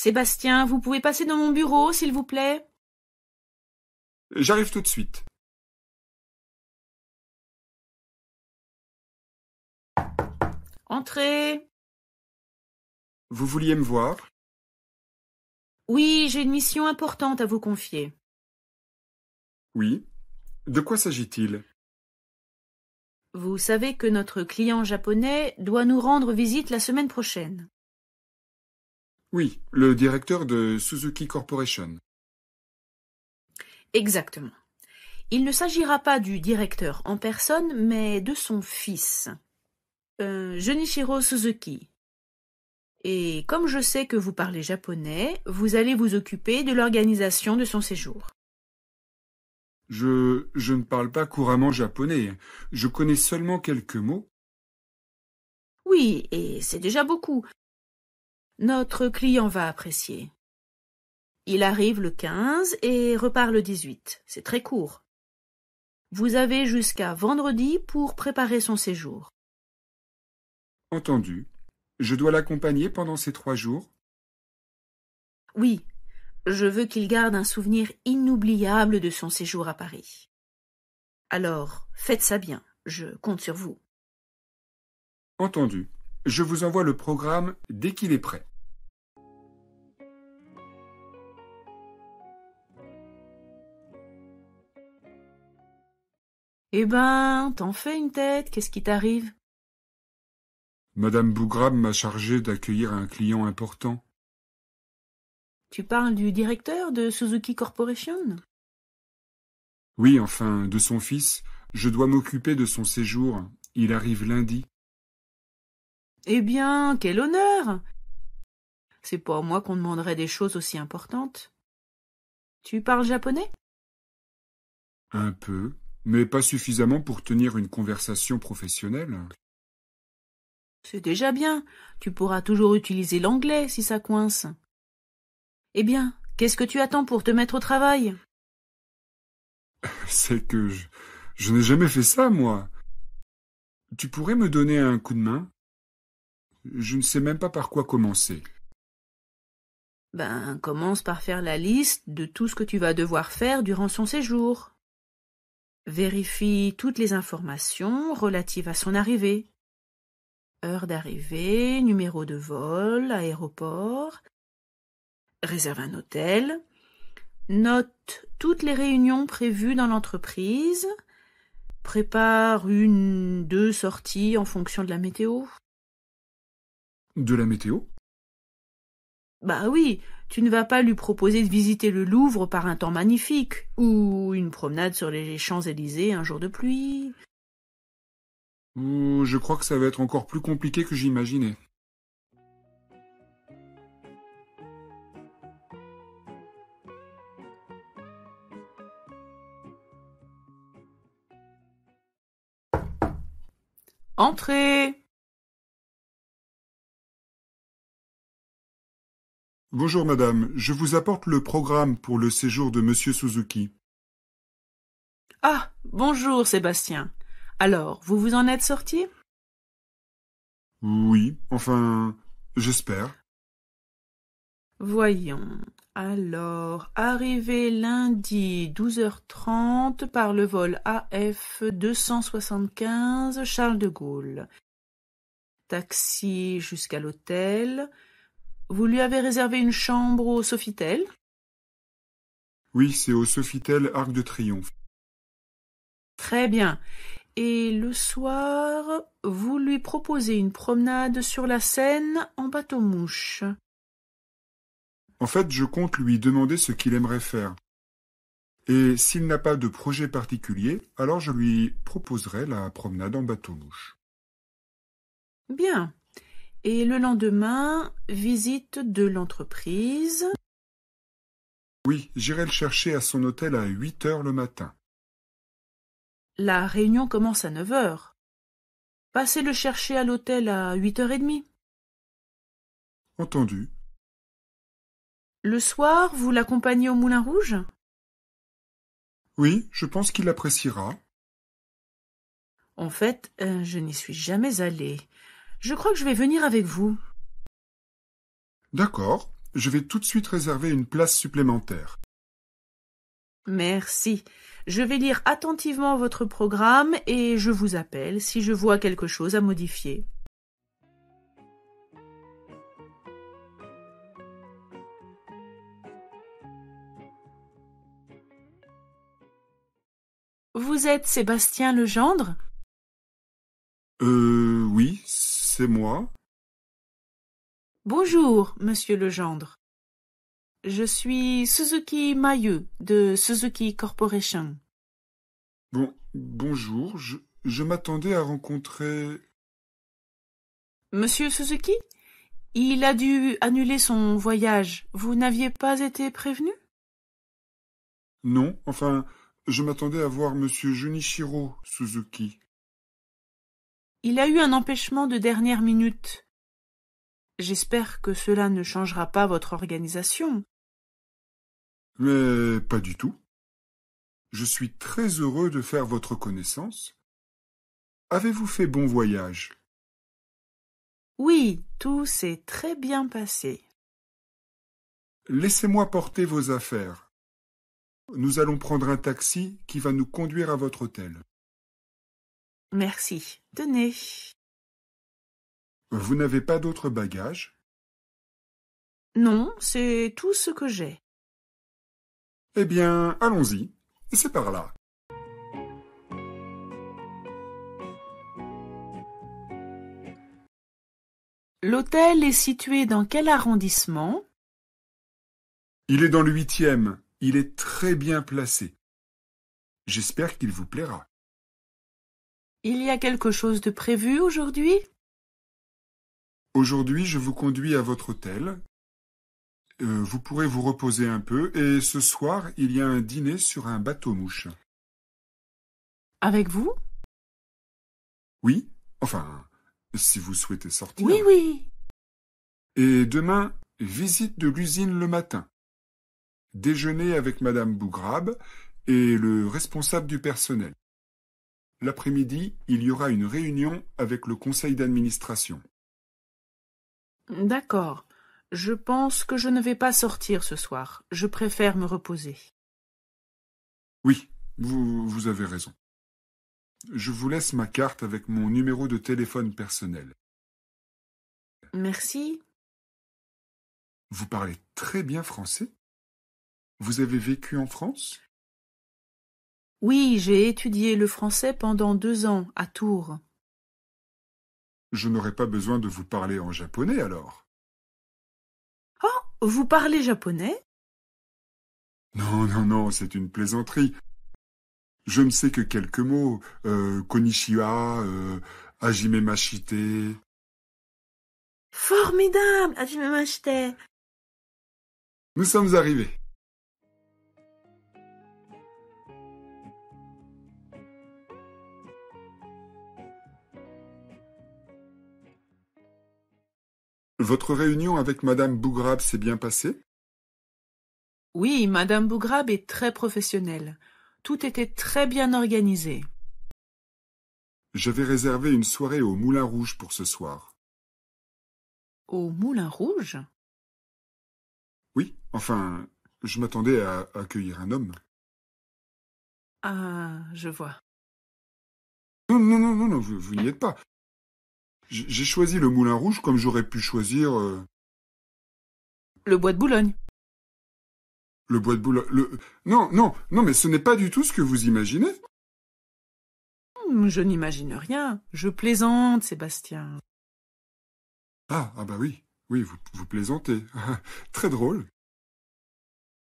Sébastien, vous pouvez passer dans mon bureau, s'il vous plaît? J'arrive tout de suite. Entrez. Vous vouliez me voir? Oui, j'ai une mission importante à vous confier. Oui. De quoi s'agit-il? Vous savez que notre client japonais doit nous rendre visite la semaine prochaine. Oui, le directeur de Suzuki Corporation. Exactement. Il ne s'agira pas du directeur en personne, mais de son fils, Junichiro Suzuki. Et comme je sais que vous parlez japonais, vous allez vous occuper de l'organisation de son séjour. Je ne parle pas couramment japonais. Je connais seulement quelques mots. Oui, et c'est déjà beaucoup. Notre client va apprécier. Il arrive le 15 et repart le 18. C'est très court. Vous avez jusqu'à vendredi pour préparer son séjour. Entendu. Je dois l'accompagner pendant ces 3 jours? Oui, je veux qu'il garde un souvenir inoubliable de son séjour à Paris. Alors, faites ça bien, je compte sur vous. Entendu. Je vous envoie le programme dès qu'il est prêt. Eh ben, t'en fais une tête, qu'est-ce qui t'arrive? Madame Bougram m'a chargé d'accueillir un client important. Tu parles du directeur de Suzuki Corporation? Oui, enfin, de son fils. Je dois m'occuper de son séjour. Il arrive lundi. Eh bien, quel honneur! C'est pas à moi qu'on demanderait des choses aussi importantes. Tu parles japonais? Un peu, mais pas suffisamment pour tenir une conversation professionnelle. C'est déjà bien. Tu pourras toujours utiliser l'anglais si ça coince. Eh bien, qu'est-ce que tu attends pour te mettre au travail? C'est que je n'ai jamais fait ça, moi. Tu pourrais me donner un coup de main? Je ne sais même pas par quoi commencer. Ben, commence par faire la liste de tout ce que tu vas devoir faire durant son séjour. Vérifie toutes les informations relatives à son arrivée. Heure d'arrivée, numéro de vol, aéroport. Réserve un hôtel. Note toutes les réunions prévues dans l'entreprise. Prépare 1, 2 sorties en fonction de la météo. De la météo? Bah oui, tu ne vas pas lui proposer de visiter le Louvre par un temps magnifique, ou une promenade sur les Champs-Élysées un jour de pluie. Oh, je crois que ça va être encore plus compliqué que j'imaginais. Entrez! Bonjour madame, je vous apporte le programme pour le séjour de monsieur Suzuki. Ah, bonjour Sébastien. Alors, vous vous en êtes sorti? Oui, enfin, j'espère. Voyons. Alors, arrivé lundi 12h30 par le vol AF 275 Charles de Gaulle. Taxi jusqu'à l'hôtel. Vous lui avez réservé une chambre au Sofitel? Oui, c'est au Sofitel Arc de Triomphe. Très bien. Et le soir, vous lui proposez une promenade sur la Seine en bateau-mouche. En fait, je compte lui demander ce qu'il aimerait faire. Et s'il n'a pas de projet particulier, alors je lui proposerai la promenade en bateau-mouche. Bien. Et le lendemain, visite de l'entreprise. Oui, j'irai le chercher à son hôtel à 8 heures le matin. La réunion commence à 9h. Passez le chercher à l'hôtel à 8h30. Entendu. Le soir, vous l'accompagnez au Moulin Rouge? Oui, je pense qu'il appréciera. En fait, je n'y suis jamais allée. Je crois que je vais venir avec vous. D'accord. Je vais tout de suite réserver une place supplémentaire. Merci. Je vais lire attentivement votre programme et je vous appelle si je vois quelque chose à modifier. Vous êtes Sébastien Legendre? Oui, c'est moi. Bonjour, monsieur Legendre. Je suis Suzuki Mayu de Suzuki Corporation. Bonjour, je m'attendais à rencontrer... Monsieur Suzuki? Il a dû annuler son voyage. Vous n'aviez pas été prévenu? Non, enfin, je m'attendais à voir monsieur Junichiro Suzuki. Il a eu un empêchement de dernière minute. J'espère que cela ne changera pas votre organisation. Mais pas du tout. Je suis très heureux de faire votre connaissance. Avez-vous fait bon voyage? Oui, tout s'est très bien passé. Laissez-moi porter vos affaires. Nous allons prendre un taxi qui va nous conduire à votre hôtel. Merci. Tenez. Vous n'avez pas d'autres bagages? Non, c'est tout ce que j'ai. Eh bien, allons-y. C'est par là. L'hôtel est situé dans quel arrondissement? Il est dans le 8e. Il est très bien placé. J'espère qu'il vous plaira. Il y a quelque chose de prévu aujourd'hui? Aujourd'hui, je vous conduis à votre hôtel. Vous pourrez vous reposer un peu et ce soir, il y a un dîner sur un bateau-mouche. Avec vous? Oui, enfin, si vous souhaitez sortir. Oui, oui. Et demain, visite de l'usine le matin. Déjeuner avec Madame Bougrabe et le responsable du personnel. L'après-midi, il y aura une réunion avec le conseil d'administration. D'accord. Je pense que je ne vais pas sortir ce soir. Je préfère me reposer. Oui, vous avez raison. Je vous laisse ma carte avec mon numéro de téléphone personnel. Merci. Vous parlez très bien français? Vous avez vécu en France? Oui, j'ai étudié le français pendant 2 ans à Tours. Je n'aurai pas besoin de vous parler en japonais alors. Oh, vous parlez japonais? Non, non, non, c'est une plaisanterie. Je ne sais que quelques mots. Konnichiwa, hajime mashite. Formidable! Hajimemashite. Nous sommes arrivés. Votre réunion avec Madame Bougrabe s'est bien passée? Oui, Madame Bougrabe est très professionnelle. Tout était très bien organisé. J'avais réservé une soirée au Moulin Rouge pour ce soir. Au Moulin Rouge? Oui, enfin, je m'attendais à accueillir un homme. Ah, je vois. Non, non, non, non, non, vous n'y êtes pas. J'ai choisi le Moulin Rouge comme j'aurais pu choisir Le bois de Boulogne. le bois de Boulogne. Non, non, non, mais ce n'est pas du tout ce que vous imaginez. Je n'imagine rien. Je plaisante, Sébastien. Ah bah oui, oui, vous plaisantez. Très drôle.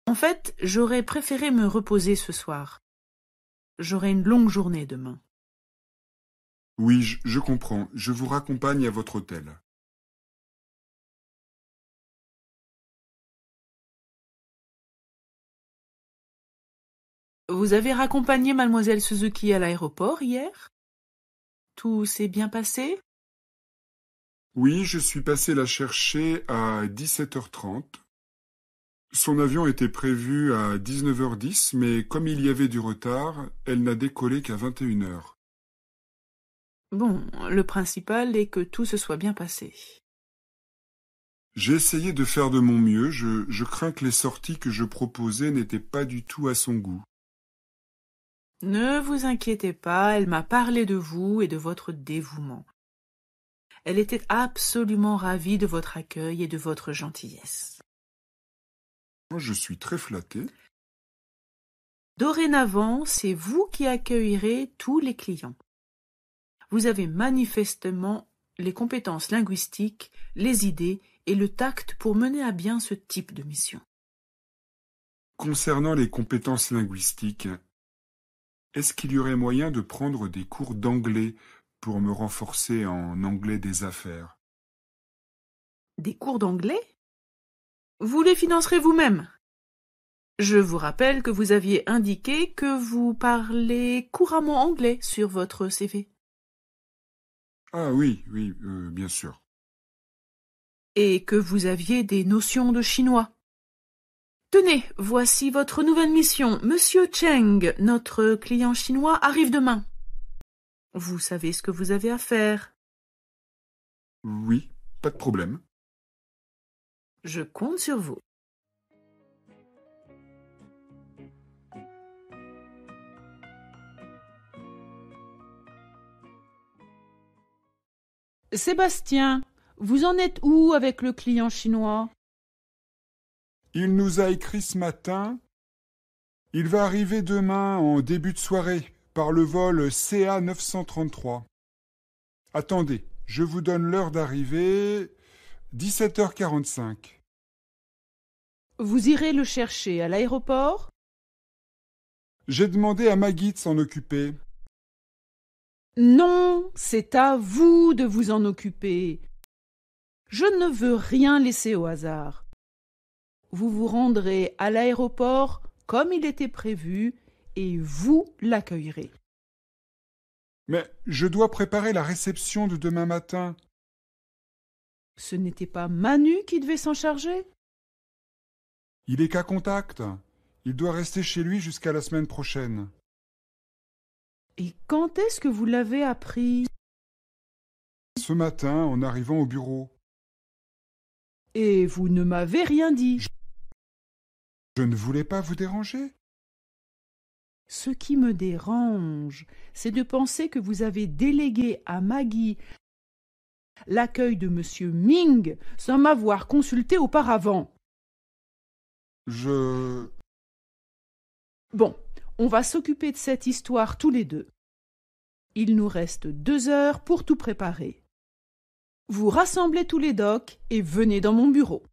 En fait, j'aurais préféré me reposer ce soir. J'aurai une longue journée demain. Oui, je comprends. Je vous raccompagne à votre hôtel. Vous avez raccompagné mademoiselle Suzuki à l'aéroport hier? Tout s'est bien passé? Oui, je suis passé la chercher à 17h30. Son avion était prévu à 19h10, mais comme il y avait du retard, elle n'a décollé qu'à 21h. Bon, le principal est que tout se soit bien passé. J'ai essayé de faire de mon mieux, je crains que les sorties que je proposais n'étaient pas du tout à son goût. Ne vous inquiétez pas, elle m'a parlé de vous et de votre dévouement. Elle était absolument ravie de votre accueil et de votre gentillesse. Moi, je suis très flatté. Dorénavant, c'est vous qui accueillerez tous les clients. Vous avez manifestement les compétences linguistiques, les idées et le tact pour mener à bien ce type de mission. Concernant les compétences linguistiques, est-ce qu'il y aurait moyen de prendre des cours d'anglais pour me renforcer en anglais des affaires? Des cours d'anglais? Vous les financerez vous-même. Je vous rappelle que vous aviez indiqué que vous parlez couramment anglais sur votre CV. Ah oui, bien sûr. Et que vous aviez des notions de chinois. Tenez, voici votre nouvelle mission. Monsieur Cheng, notre client chinois, arrive demain. Vous savez ce que vous avez à faire. Oui, pas de problème. Je compte sur vous. Sébastien, vous en êtes où avec le client chinois? Il nous a écrit ce matin. Il va arriver demain en début de soirée par le vol CA 933. Attendez, je vous donne l'heure d'arrivée. 17h45. Vous irez le chercher à l'aéroport? J'ai demandé à Maggie de s'en occuper. Non, c'est à vous de vous en occuper. Je ne veux rien laisser au hasard. Vous vous rendrez à l'aéroport comme il était prévu et vous l'accueillerez. Mais je dois préparer la réception de demain matin. Ce n'était pas Manu qui devait s'en charger? Il est qu'à contact. Il doit rester chez lui jusqu'à la semaine prochaine. Et quand est-ce que vous l'avez appris? Ce matin, en arrivant au bureau. Et vous ne m'avez rien dit. Je ne voulais pas vous déranger. Ce qui me dérange, c'est de penser que vous avez délégué à Maggie l'accueil de Monsieur Ming sans m'avoir consulté auparavant. Bon, on va s'occuper de cette histoire tous les deux. Il nous reste 2 heures pour tout préparer. Vous rassemblez tous les docs et venez dans mon bureau.